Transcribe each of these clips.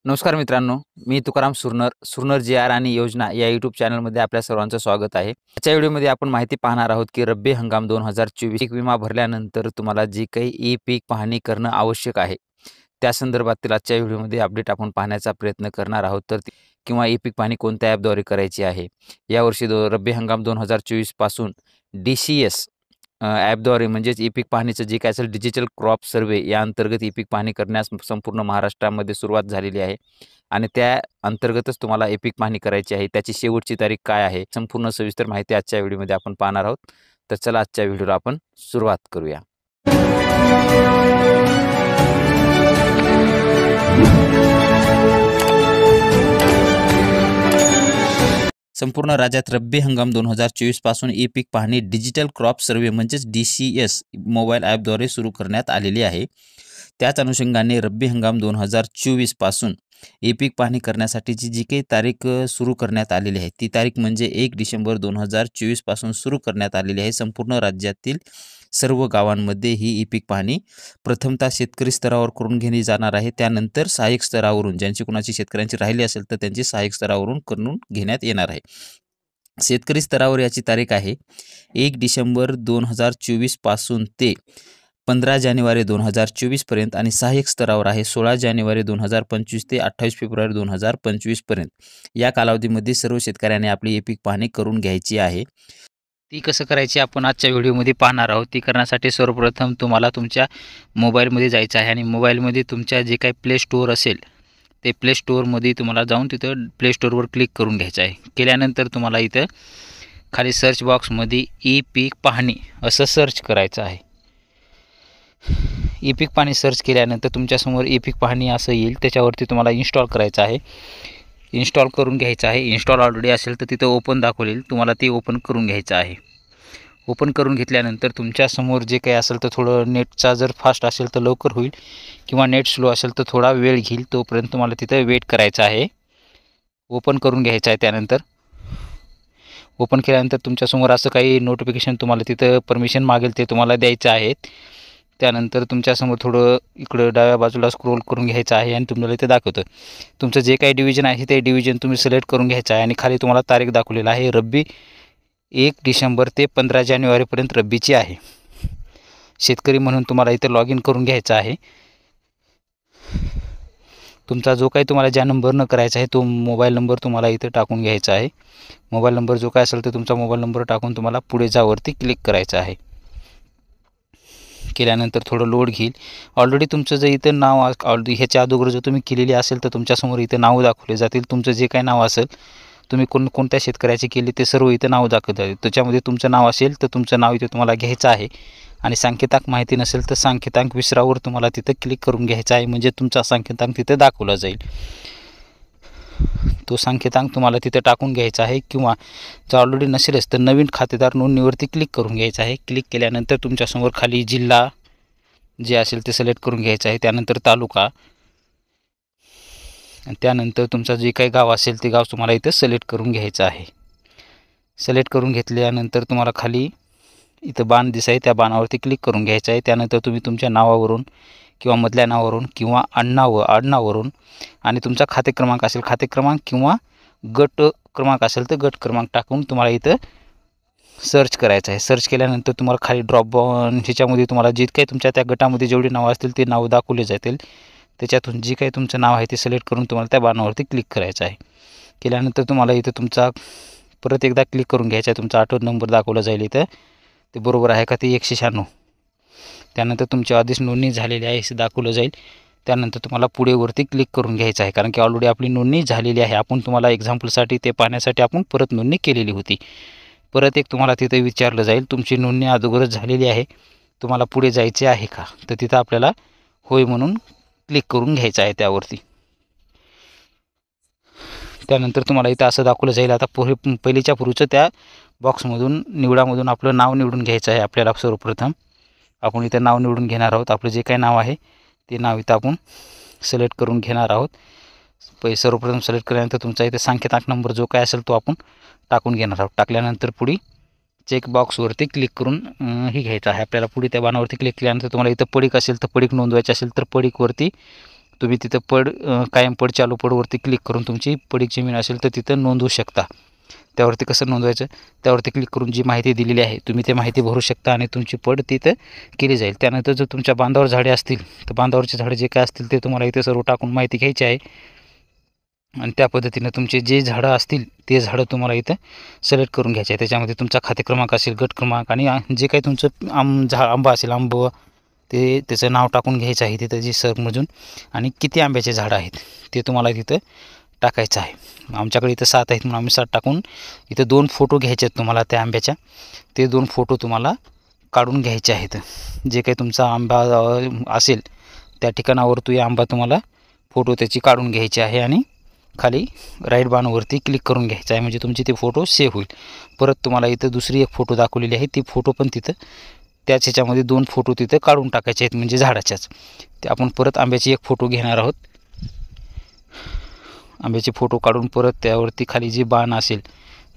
नमस्कार मित्रांनो, मी तुकाराम सुरनर जी आर आणि योजना या यूट्यूब चॅनलमध्ये आपल्या सर्वांचं स्वागत आहे. आजच्या व्हिडिओमध्ये आपण माहिती पाहणार आहोत की रब्बी हंगाम 2024 पीक विमा भरल्यानंतर तुम्हाला जी काही ई-पीक पाहणी करणं आवश्यक आहे, त्या संदर्भातील आजच्या व्हिडिओमध्ये अपडेट आपण पाहण्याचा प्रयत्न करणार आहोत. किंवा ई-पीक पाहणी कोणत्या ॲपद्वारे करायची आहे. यावर्षी रब्बी हंगाम 2024 पासून DCS ॲपद्वारे म्हणजेच ई-पीक पाहणीचं जे काय असेल डिजिटल क्रॉप सर्व्हे या अंतर्गत ई-पीक पाहणी करण्यास संपूर्ण महाराष्ट्रामध्ये सुरुवात झालेली आहे आणि त्या अंतर्गतच तुम्हाला ई-पीक पाहणी करायची आहे. त्याची शेवटची तारीख काय आहे, संपूर्ण सविस्तर माहिती आजच्या व्हिडिओमध्ये आपण पाहणार आहोत. तर चला आजच्या व्हिडिओला आपण सुरुवात करूया. संपूर्ण राज्यात रब्बी हंगाम 2024 पासून ई-पीक पाहणी डिजिटल क्रॉप सर्व्हे म्हणजेच DCS मोबाईल ॲपद्वारे सुरू करण्यात आलेली आहे. त्याच अनुषंगाने रब्बी हंगाम 2024 पासून ई-पीक पाहणी करण्यासाठीची जी काही तारीख सुरू करण्यात आलेली आहे, ती तारीख म्हणजे 1 डिसेंबर 2024 पासून सुरू करण्यात आलेली आहे. संपूर्ण राज्यातील सर्व गावांमध्ये ही ई-पीक पाहणी प्रथमतः शेतकरी स्तरावर करून घेतली जाणार आहे. त्यानंतर सहाय्यक स्तरावरून, ज्यांची कुणाची शेतकऱ्यांची राहिली असेल तर त्यांची सहाय्यक स्तरावरून करून घेण्यात येणार आहे. शेतकरी स्तरावर याची तारीख आहे 1 डिसेंबर 2024 पासून ते 15 जानेवारी 2024 पर्यंत आणि सहाय्यक स्तरावर आहे 16 जानेवारी 2025 ते 28 फेब्रुवारी 2025 पर्यंत. या कालावधीमध्ये सर्व शेतकऱ्यांनी आपली ई-पीक पाहणी करून घ्यायची आहे. ती कसं करायची आपण आजच्या व्हिडिओमध्ये पाहणार आहोत. ती करण्यासाठी सर्वप्रथम तुम्हाला तुमच्या मोबाईलमध्ये जायचं आहे आणि मोबाईलमध्ये तुमच्या जे काही प्ले स्टोअर असेल ते प्ले स्टोअरमध्ये तुम्हाला जाऊन तिथं प्ले स्टोअरवर क्लिक करून घ्यायचं आहे. केल्यानंतर तुम्हाला इथं खाली सर्च बॉक्समध्ये ई-पीक पाहणी असं सर्च करायचं आहे. ई-पीक पाहणी सर्च केल्यानंतर तुमच्यासमोर ई-पीक पाहणी असं येईल. त्याच्यावरती तुम्हाला इन्स्टॉल करायचं आहे. इन्स्टॉल करून घ्यायचं आहे. इन्स्टॉल ऑलरेडी असेल तर तिथं ओपन दाखवलेल, तुम्हाला ते ओपन करून घ्यायचं आहे. ओपन करून घेतल्यानंतर तुमच्यासमोर जे काही असेल तर थोडं नेटचा जर फास्ट असेल तर लवकर होईल किंवा नेट स्लो असेल तर थोडा वेळ घेईल. तोपर्यंत तुम्हाला तिथं वेट करायचं आहे. ओपन करून घ्यायचं आहे. त्यानंतर ओपन केल्यानंतर तुमच्यासमोर असं काही नोटिफिकेशन तुम्हाला तिथं परमिशन मागेल ते तुम्हाला द्यायचं आहेत. त्यानंतर तुमच्यासमोर थोडं इकडं डाव्या बाजूला स्क्रोल करून घ्यायचं आहे आणि तुम्हाला इथे दाखवतं तुमचं जे काही डिव्हिजन आहे ते डिव्हिजन तुम्ही सिलेक्ट करून घ्यायचं आहे आणि खाली तुम्हाला तारीख दाखवलेला आहे रब्बी 1 डिसेंबर ते 15 जानेवारीपर्यंत रब्बीची आहे. शेतकरी म्हणून तुम्हाला इथे लॉग इन करून घ्यायचं आहे. तुमचा जो काही तुम्हाला ज्या नंबरनं करायचा आहे तो मोबाईल नंबर तुम्हाला इथे टाकून घ्यायचा आहे. मोबाईल नंबर जो काय असेल तर तुमचा मोबाईल नंबर टाकून तुम्हाला पुढे जावरती क्लिक करायचं आहे. केल्यानंतर थोडं लोड घेईल. ऑलरेडी तुमचं जर इथं नाव ऑलरेडी ह्याच्या अगोदर जर तुम्ही केलेली असेल तर तुमच्यासमोर इथं नाव दाखवले जातील. तुमचं जे काही नाव असेल तुम्ही कोणत्या शेतकऱ्याची केली ते सर्व इथं नाव दाखवत आहे. त्याच्यामध्ये तुमचं नाव असेल तर तुमचं नाव इथे तुम्हाला घ्यायचं आहे आणि सांकेतांक माहिती नसेल तर सांकेतांक विसरावर तुम्हाला तिथं क्लिक करून घ्यायचा आहे. म्हणजे तुमचा सांकेतांक तिथं दाखवला जाईल. तो सांकेतांक तुम्हाला तिथे टाकून घ्यायचा आहे किंवा जर ऑलरेडी नसेलच तर नवीन खातेदार नोंदणीवरती क्लिक करून घ्यायचं आहे. क्लिक केल्यानंतर तुमच्यासमोर खाली जिल्हा जे असेल ते सिलेक्ट करून घ्यायचं आहे. त्यानंतर तालुका आणि त्यानंतर तुमचं जे काही गाव असेल ते गाव तुम्हाला इथं सिलेक्ट करून घ्यायचं आहे. सिलेक्ट करून घेतल्यानंतर तुम्हाला खाली इथं बाण दिसाय त्या बाणावरती क्लिक करून घ्यायचं आहे. त्यानंतर तुम्ही तुमच्या नावावरून किंवा मधल्या नावावरून किंवा आडनावावरून आणि तुमचा खाते क्रमांक असेल खाते क्रमांक किंवा गट क्रमांक असेल तर गट क्रमांक टाकून तुम्हाला इथं सर्च करायचं आहे. सर्च केल्यानंतर तुम्हाला खाली ड्रॉप ह्याच्यामध्ये तुम्हाला जे काही तुमच्या त्या गटामध्ये जेवढी नावं असतील ते नावं दाखवले जातील. त्याच्यातून जे काही तुमचं नाव आहे ते सिलेक्ट करून तुम्हाला त्या बाणावरती क्लिक करायचं आहे. केल्यानंतर तुम्हाला इथं तुमचा परत एकदा क्लिक करून घ्यायचा आहे. तुमचा आठवण नंबर दाखवला जाईल इथं ते बरोबर आहे का ते 196. त्यानंतर तुमची आधीच नोंदणी झालेली आहे हे दाखवलं जाईल. त्यानंतर तुम्हाला पुढे वरती क्लिक करून घ्यायचं आहे कारण की ऑलरेडी आपली नोंदणी झालेली आहे. आपण तुम्हाला एक्झाम्पलसाठी ते पाहण्यासाठी आपण परत नोंदणी केलेली होती. परत एक तुम्हाला तिथे विचारलं जाईल तुमची नोंदणी अगोदरच झालेली आहे, तुम्हाला पुढे जायचे आहे का, तर तिथं आपल्याला होय म्हणून क्लिक करून घ्यायचं आहे त्यावरती. त्यानंतर तुम्हाला इथं असं दाखवलं जाईल आता पहिलीच्या पूर्वीचं त्या बॉक्समधून निवडामधून आपलं नाव निवडून घ्यायचं आहे. आपल्याला सर्वप्रथम आपण इथं नाव निवडून घेणार आहोत. आपलं जे काही नाव आहे ते नाव इथं आपण सिलेक्ट करून घेणार आहोत. सर्वप्रथम सिलेक्ट केल्यानंतर तुमचा इथे सांकेतांक नंबर जो काय असेल तो आपण टाकून घेणार आहोत. टाकल्यानंतर पुढे चेक बॉक्सवरती क्लिक करून हे घ्यायचं आहे आपल्याला. पुढे त्या बाणावरती क्लिक केल्यानंतर तुम्हाला इथं पडीक असेल तर पडीक नोंदवायची असेल तर पडीकवरती तुम्ही तिथं पड कायम पड चालू पडवरती क्लिक करून तुमची पडीक जमीन असेल तर तिथं नोंदवू शकता. त्यावरती कसं नोंदवायचं, त्यावरती क्लिक करून जी माहिती दिलेली आहे तुम्ही ते माहिती भरू शकता आणि तुमची पड तिथं केली जाईल. त्यानंतर जर तुमच्या बांधावर झाडे असतील तर बांधावरचे झाडे जे काय असतील ते तुम्हाला इथे सर्व टाकून माहिती घ्यायची आहे आणि त्या पद्धतीनं तुमचे जे झाडं असतील ते झाडं तुम्हाला इथं सिलेक्ट करून घ्यायचे आहे. त्याच्यामध्ये तुमचा खाते क्रमांक असेल, गट क्रमांक आणि जे काही तुमचं आंबा असेल ते त्याचं नाव टाकून घ्यायचं आहे तिथं जे सरमजून आणि किती आंब्याचे झाडं आहेत ते तुम्हाला तिथं टाकायचं आहे. आमच्याकडे इथं 7 आहेत म्हणून आम्ही 7 टाकून इथं 2 फोटो घ्यायचे आहेत तुम्हाला त्या आंब्याच्या. ते 2 फोटो तुम्हाला काढून घ्यायचे आहेत. जे काही तुमचा आंबा असेल त्या ठिकाणावर तो आंबा तुम्हाला फोटो त्याची काढून घ्यायची आहे आणि खाली राईट बाणवरती क्लिक करून घ्यायचं आहे म्हणजे तुमचे ते फोटो सेव्ह होईल. परत तुम्हाला इथं दुसरी एक फोटो दाखवलेली आहे, ती फोटो पण तिथं त्याच ह्याच्यामध्ये 2 फोटो तिथं काढून टाकायचे आहेत म्हणजे झाडाच्याच. ते आपण परत आंब्याची एक फोटो घेणार आहोत. आंब्याचे फोटो काढून परत त्यावरती खाली जे बाण असेल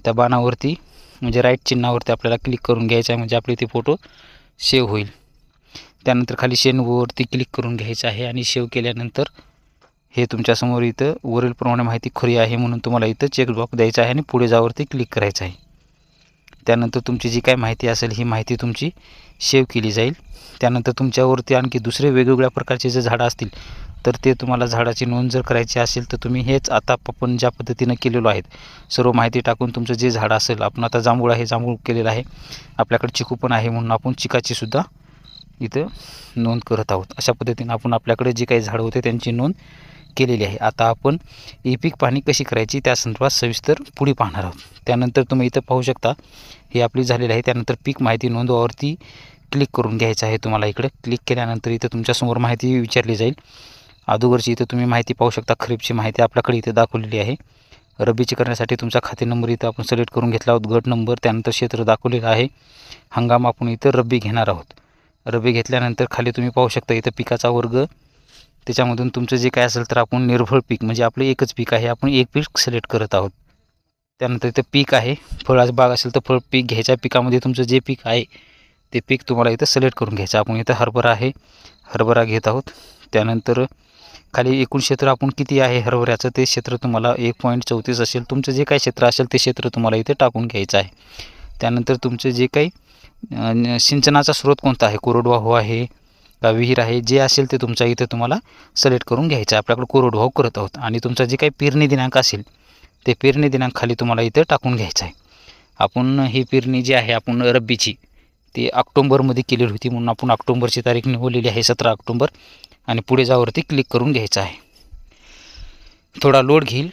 त्या बाणावरती म्हणजे राईट चिन्हावरती आपल्याला क्लिक करून घ्यायचं आहे म्हणजे आपले ते फोटो सेव्ह होईल. त्यानंतर खाली शेणवरती क्लिक करून घ्यायचं आहे आणि सेव्ह केल्यानंतर हे तुमच्यासमोर इथं वरीलप्रमाणे माहिती खरी आहे म्हणून तुम्हाला इथं चेकबॉक्स द्यायचा आहे आणि पुढे जावरती क्लिक करायचं आहे. त्यानंतर तुमची जी काय माहिती असेल ही माहिती तुमची सेव्ह केली जाईल. त्यानंतर तुमच्यावरती आणखी दुसरे वेगवेगळ्या प्रकारचे जे झाडं असतील तर ते तुम्हाला झाडाची नोंद जर करायची असेल तर तुम्ही हेच आता आपण ज्या पद्धतीनं केलेलो आहेत सर्व माहिती टाकून तुमचं जे झाडं असेल, आपण आता जांभूळ आहे, जांभूळ केलेलं आहे, आपल्याकडे चिकू पण आहे म्हणून आपण चिकाची सुद्धा इथं नोंद करत आहोत. अशा पद्धतीनं आपण आपल्याकडे जे काही झाडं होते त्यांची नोंद केलेली आहे. आता आपण ई पीक पाहणी कशी करायची त्या संदर्भात सविस्तर पुढे पाहणार आहोत. त्यानंतर तुम्ही इथं पाहू शकता हे आपली झालेली आहे. त्यानंतर पीक माहिती नोंदवावरती क्लिक करून घ्यायचं आहे तुम्हाला. इकडे क्लिक केल्यानंतर इथं तुमच्यासमोर माहिती विचारली जाईल. अगोदरची इथं तुम्ही माहिती पाहू शकता, खरीपची माहिती आपल्याकडे इथे दाखवलेली आहे. रब्बीची करण्यासाठी तुमचा खाते नंबर इथं आपण सिलेक्ट करून घेतला आहोत, गट नंबर, त्यानंतर क्षेत्र दाखवलेलं आहे. हंगाम आपण इथं रब्बी घेणार आहोत. रब्बी घेतल्यानंतर खाली तुम्ही पाहू शकता इथं पिकाचा वर्ग, त्याच्यामधून तुमचं जे काय असेल तर आपण निर्भळ पीक म्हणजे आपलं एकच पीक आहे, आपण एक पीक सिलेक्ट करत आहोत. त्यानंतर इथं पीक आहे, फळाची बाग असेल तर फळ पीक घ्यायच्या पिकामध्ये तुमचं जे पीक आहे ते पीक तुम्हाला इथं सिलेक्ट करून घ्यायचं. आपण इथं हरभरा आहे, हरभरा घेत आहोत. त्यानंतर खाली एकूण क्षेत्र आपण किती आहे हरभऱ्याचं ते क्षेत्र तुम्हाला 1.34 असेल, तुमचं जे काही क्षेत्र असेल ते क्षेत्र तुम्हाला इथे टाकून घ्यायचं आहे. त्यानंतर तुमचं जे काही सिंचनाचा स्रोत कोणता आहे, कोरडवाहू आहे का विहीर आहे, जे असेल ते तुमच्या इथे तुम्हाला सिलेक्ट करून घ्यायचं आहे. आपल्याकडे कोरडवाहू करत आहोत आणि तुमचा जे काही पेरणी दिनांक असेल ते पेरणी दिनांक खाली तुम्हाला इथे टाकून घ्यायचं आहे. आपण ही पेरणी जी आहे आपण रब्बीची ती ऑक्टोंबरमध्ये केलेली होती म्हणून आपण ऑक्टोंबरची तारीख निवडलेली आहे 17 ऑक्टोंबर आणि पुढे जावरती क्लिक करून घ्यायचं आहे. थोडा लोड घेईल.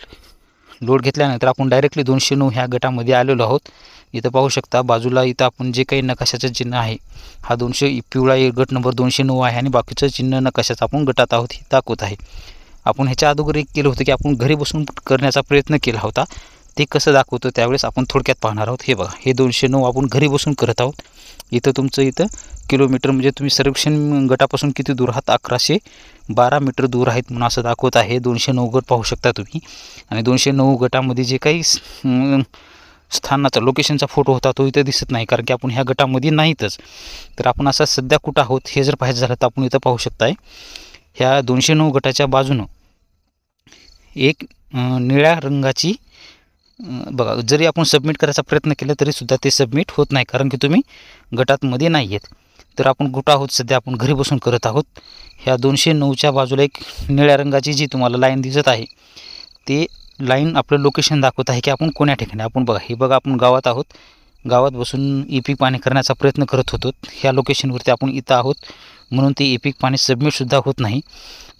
लोड घेतल्यानंतर आपण डायरेक्टली 209 ह्या गटामध्ये आलेलो आहोत. इथं पाहू शकता बाजूला इथं आपण जे काही नकाशाचं चिन्ह आहे हा 200 पिवळा गट नंबर 209 आहे आणि बाकीचं चिन्ह नकाशाचं आपण गटात आहोत हे दाखवत आहे. आपण ह्याच्या अगोदर एक केलं होतं की आपण घरी बसून करण्याचा प्रयत्न केला होता, ते कसं दाखवतं त्यावेळेस आपण थोडक्यात पाहणार आहोत. हे बघा हे 209 आपण घरी बसून करत आहोत. इथं तुमचं इथं किलोमीटर म्हणजे तुम्ही सर्वेक्षण गटापासून किती दूर आहात, 1112 मीटर दूर आहेत म्हणून असं दाखवत आहे. 209 गट पाहू शकता तुम्ही आणि 209 गटामध्ये जे काही स्थानाचा लोकेशनचा फोटो होता तो इथं दिसत नाही कारण की आपण ह्या गटामध्ये नाहीतच. तर आपण असा सध्या कुठं आहोत हे जर पाहायचं झालं तर आपण इथं पाहू शकताय ह्या 209 गटाच्या बाजूनं एक निळ्या रंगाची बघा, जरी आपण सबमिट करायचा प्रयत्न केला तरीसुद्धा ते सबमिट होत नाही कारण की तुम्ही गटातमध्ये नाही आहेत. तर आपण कुठं आहोत सध्या, आपण घरी बसून करत आहोत. ह्या 209च्या बाजूला एक निळ्या रंगाची जी तुम्हाला लाईन दिसत आहे ते लाईन आपलं लोकेशन दाखवत आहे की आपण कोण्या ठिकाणी. आपण बघा हे बघा आपण गावात आहोत, गावात बसून ई पीक पाणी करण्याचा प्रयत्न करत होतो. ह्या लोकेशनवरती आपण इथं आहोत म्हणून ते ई पीक पाणी सबमिटसुद्धा होत नाही.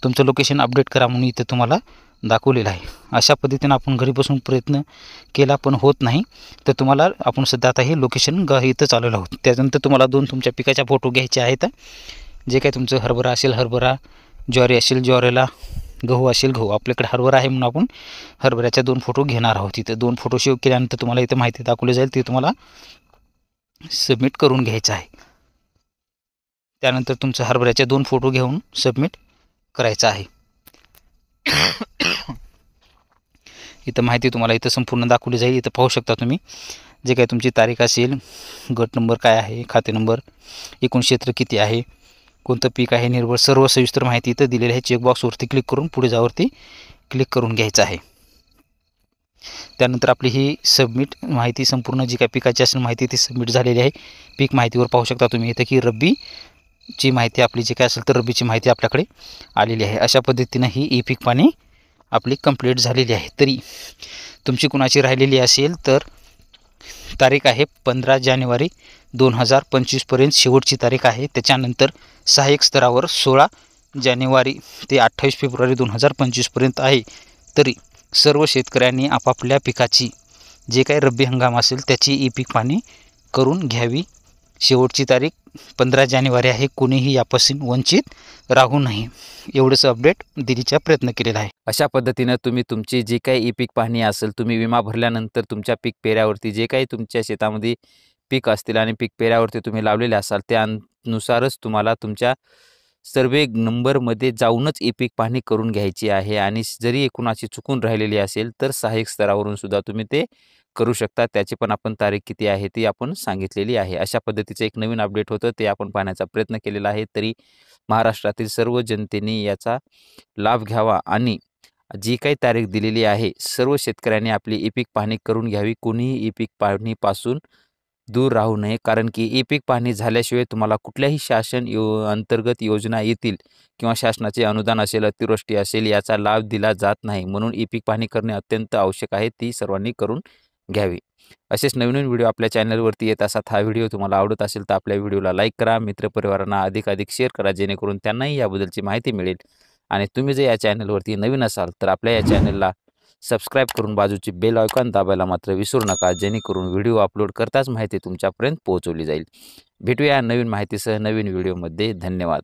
तुमचं लोकेशन अपडेट करा म्हणून इथं तुम्हाला दाखवलेलं आहे. अशा पद्धतीनं आपण घरी बसून प्रयत्न केला पण होत नाही. तर तुम्हाला आपण सध्या आता हे लोकेशन इथं चालवलं आहोत. त्यानंतर तुम्हाला 2 तुमच्या पिकाच्या फोटो घ्यायचे आहेत. जे काही तुमचं हरभरा असेल हरभरा, ज्वारी असेल ज्वारीला, गहू असेल गहू. आपल्याकडे हरभरा आहे म्हणून आपण हरभऱ्याच्या 2 फोटो घेणार आहोत. इथं 2 फोटो सेव्ह केल्यानंतर तुम्हाला इथं माहिती दाखवली जाईल ती तुम्हाला सबमिट करून घ्यायचं आहे. त्यानंतर तुमचं हरभऱ्याचे 2 फोटो घेऊन सबमिट करायचं आहे. इथं माहिती तुम्हाला इथं संपूर्ण दाखवली जाईल. इथं पाहू शकता तुम्ही जे काही तुमची तारीख असेल, गट नंबर काय आहे, खाते नंबर, एकूण क्षेत्र किती आहे, कोणतं पीक आहे निर्भर सर्व सविस्तर माहिती इथं दिलेली आहे. चेकबॉक्सवरती क्लिक करून पुढे जावरती क्लिक करून घ्यायचं आहे. त्यानंतर आपली ही सबमिट माहिती संपूर्ण जी काय पिकाची असेल माहिती ती सबमिट झालेली आहे. पीक माहितीवर पाहू शकता तुम्ही इथं की रब्बीची माहिती आपली जी काय असेल तर रब्बीची माहिती आपल्याकडे आलेली आहे. अशा पद्धतीनं ही ई पीक पाहणी आपली कंप्लीट झालेली आहे. तरी तुमची कुणाची राहिलेली असेल तर तारीख आहे 15 जानेवारी 2025 पर्यंत शेवटची तारीख आहे. त्याच्यानंतर सहाय्यक स्तरावर 16 जानेवारी ते 28 फेब्रुवारी 2025 पर्यंत आहे. तरी सर्व शेतकऱ्यांनी आपापल्या पिकाची जे काही रब्बी हंगाम असेल त्याची ई पीक पाहणी करून घ्यावी. शेवटची तारीख 15 जानेवारी आहे. कोणीही यापासून वंचित राहू नये एवढंच अपडेट दिलीचा प्रयत्न केलेला आहे. अशा पद्धतीनं तुम्ही तुमची जी काही ई पीक पाहणी असेल, तुम्ही विमा भरल्यानंतर तुमच्या पीक पेऱ्यावरती जे काही तुमच्या शेतामध्ये पीक असतील आणि पीक पेऱ्यावरती तुम्ही लावलेले असाल त्यानुसारच तुम्हाला तुमच्या सर्वे नंबरमध्ये जाऊनच ई पीक पाहणी करून घ्यायची आहे. आणि जरी कुणाची चुकून राहिलेली असेल तर सहाय्यक स्तरावरून सुद्धा तुम्ही ते करू शकता. त्याची पण आपण तारीख किती आहे ती आपण सांगितलेली आहे. अशा पद्धतीचं एक नवीन अपडेट होतं ते आपण पाहण्याचा प्रयत्न केलेला आहे. तरी महाराष्ट्रातील सर्व जनतेने याचा लाभ घ्यावा आणि जी काही तारीख दिलेली आहे सर्व शेतकऱ्यांनी आपली ई पीक पाहणी करून घ्यावी. कोणीही ई पीक पाहणीपासून दूर राहू नये, कारण की ई पीक पाहणी झाल्याशिवाय तुम्हाला कुठल्याही शासन अंतर्गत योजना येतील किंवा शासनाचे अनुदान असेल, अतिवृष्टी असेल याचा लाभ दिला जात नाही. म्हणून ई पीक पाहणी करणे अत्यंत आवश्यक आहे. ती सर्वांनी करून घ्यावी. असेच नवीन व्हिडिओ आपल्या चॅनलवरती येत असतात. हा व्हिडिओ तुम्हाला आवडत असेल तर आपल्या व्हिडिओला लाईक करा, मित्रपरिवारांना अधिकाधिक शेअर करा, जेणेकरून त्यांनाही याबद्दलची माहिती मिळेल. आणि तुम्ही जर या चॅनलवरती नवीन असाल तर आपल्या या चॅनलला सबस्क्राईब करून बाजूची बेल आयकॉन दाबायला मात्र विसरू नका, जेणेकरून व्हिडिओ अपलोड करताच माहिती तुमच्यापर्यंत पोहोचवली जाईल. भेटूया नवीन माहितीसह नवीन व्हिडिओमध्ये. धन्यवाद.